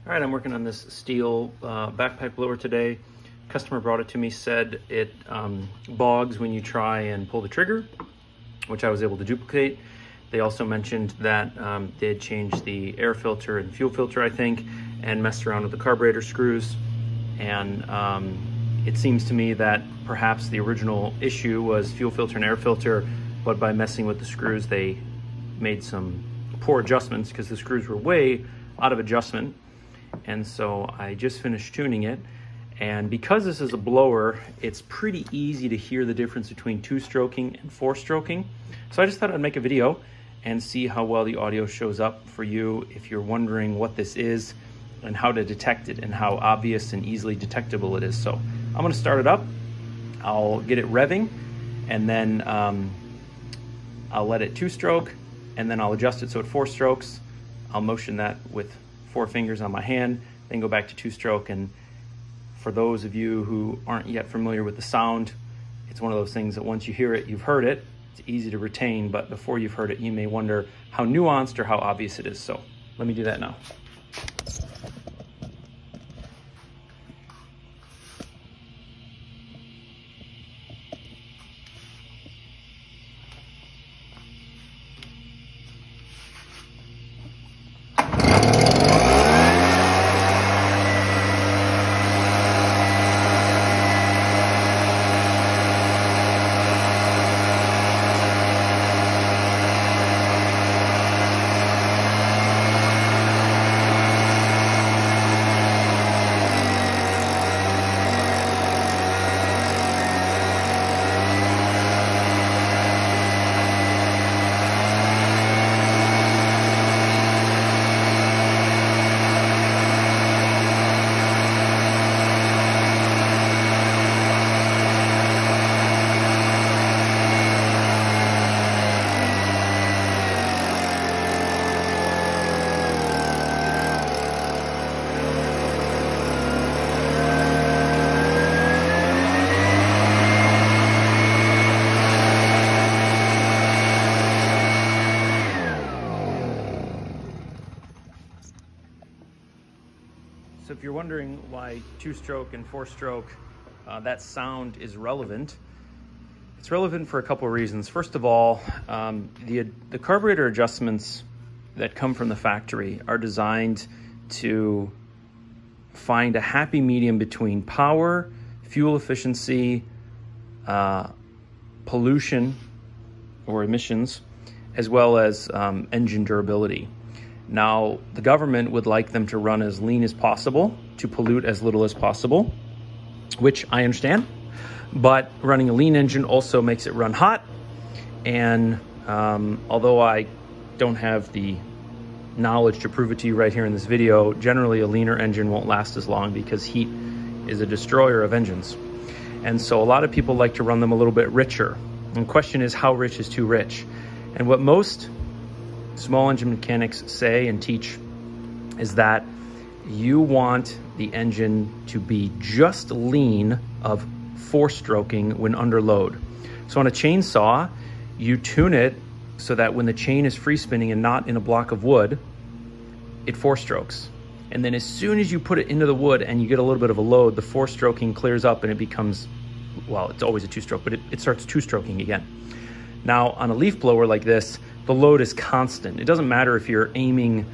All right, I'm working on this steel backpipe blower today. Customer brought it to me, said it bogs when you try and pull the trigger, which I was able to duplicate. They also mentioned that they had changed the air filter and fuel filter, I think, and messed around with the carburetor screws. And it seems to me that perhaps the original issue was fuel filter and air filter, but by messing with the screws, they made some poor adjustments because the screws were way out of adjustment. And so I just finished tuning it. And because this is a blower, it's pretty easy to hear the difference between two-stroking and four-stroking. So I just thought I'd make a video and see how well the audio shows up for you if you're wondering what this is and how to detect it and how obvious and easily detectable it is. So I'm gonna start it up, I'll get it revving, and then I'll let it two-stroke, and then I'll adjust it so it four strokes. I'll motion that with 4 fingers on my hand, then go back to two-stroke. And for those of you who aren't yet familiar with the sound, it's one of those things that once you hear it, you've heard it. It's easy to retain, but before you've heard it, you may wonder how nuanced or how obvious it is. So let me do that now. So if you're wondering why two-stroke and four-stroke, that sound is relevant, it's relevant for a couple of reasons. First of all, the carburetor adjustments that come from the factory are designed to find a happy medium between power, fuel efficiency, pollution or emissions, as well as engine durability. Now, the government would like them to run as lean as possible, to pollute as little as possible, which I understand, but running a lean engine also makes it run hot. And although I don't have the knowledge to prove it to you right here in this video, generally a leaner engine won't last as long because heat is a destroyer of engines. And so a lot of people like to run them a little bit richer. And the question is, how rich is too rich? And what most small engine mechanics say and teach is that you want the engine to be just lean of four-stroking when under load. So on a chainsaw, you tune it so that when the chain is free spinning and not in a block of wood, it four-strokes. And then as soon as you put it into the wood and you get a little bit of a load, the four-stroking clears up and it becomes, well, it's always a two-stroke, but it starts two-stroking again. Now, on a leaf blower like this, the load is constant. It doesn't matter if you're aiming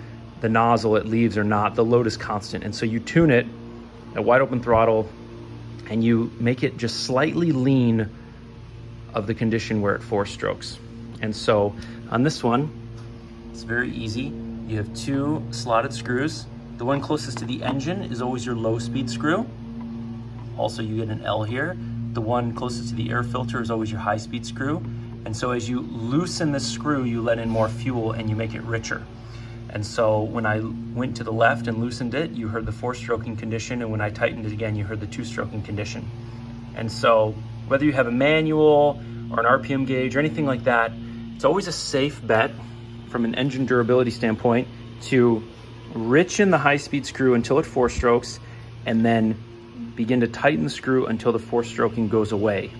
the nozzle at leaves or not, the load is constant. And so you tune it at wide open throttle and you make it just slightly lean of the condition where it four strokes. And so on this one, it's very easy. You have 2 slotted screws. The one closest to the engine is always your low speed screw. Also, you get an L here. The one closest to the air filter is always your high speed screw. And so as you loosen the screw, you let in more fuel and you make it richer. And so when I went to the left and loosened it, you heard the four-stroking condition, and when I tightened it again, you heard the two-stroking condition. And so whether you have a manual or an RPM gauge or anything like that, it's always a safe bet from an engine durability standpoint to richen the high-speed screw until it four strokes and then begin to tighten the screw until the four-stroking goes away.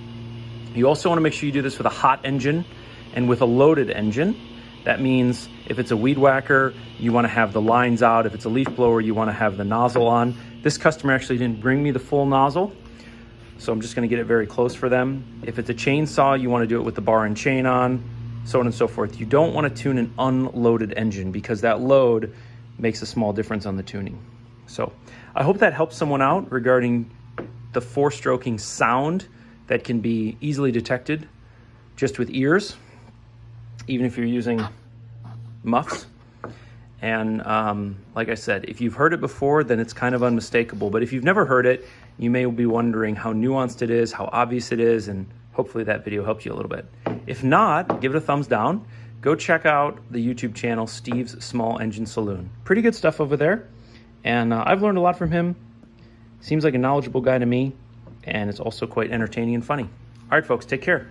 You also want to make sure you do this with a hot engine and with a loaded engine, That means if it's a weed whacker, you want to have the lines out. If it's a leaf blower, you want to have the nozzle on. This customer actually didn't bring me the full nozzle, so I'm just going to get it very close for them. If it's a chainsaw, you want to do it with the bar and chain on, so on and so forth. You don't want to tune an unloaded engine because that load makes a small difference on the tuning. So I hope that helps someone out regarding the four-stroking sound that can be easily detected just with ears, even if you're using muffs. And like I said, if you've heard it before, then it's kind of unmistakable. But if you've never heard it, you may be wondering how nuanced it is, how obvious it is, and hopefully that video helped you a little bit. If not, give it a thumbs down. Go check out the YouTube channel, Steve's Small Engine Saloon. Pretty good stuff over there. And I've learned a lot from him. Seems like a knowledgeable guy to me, and it's also quite entertaining and funny. All right, folks, take care.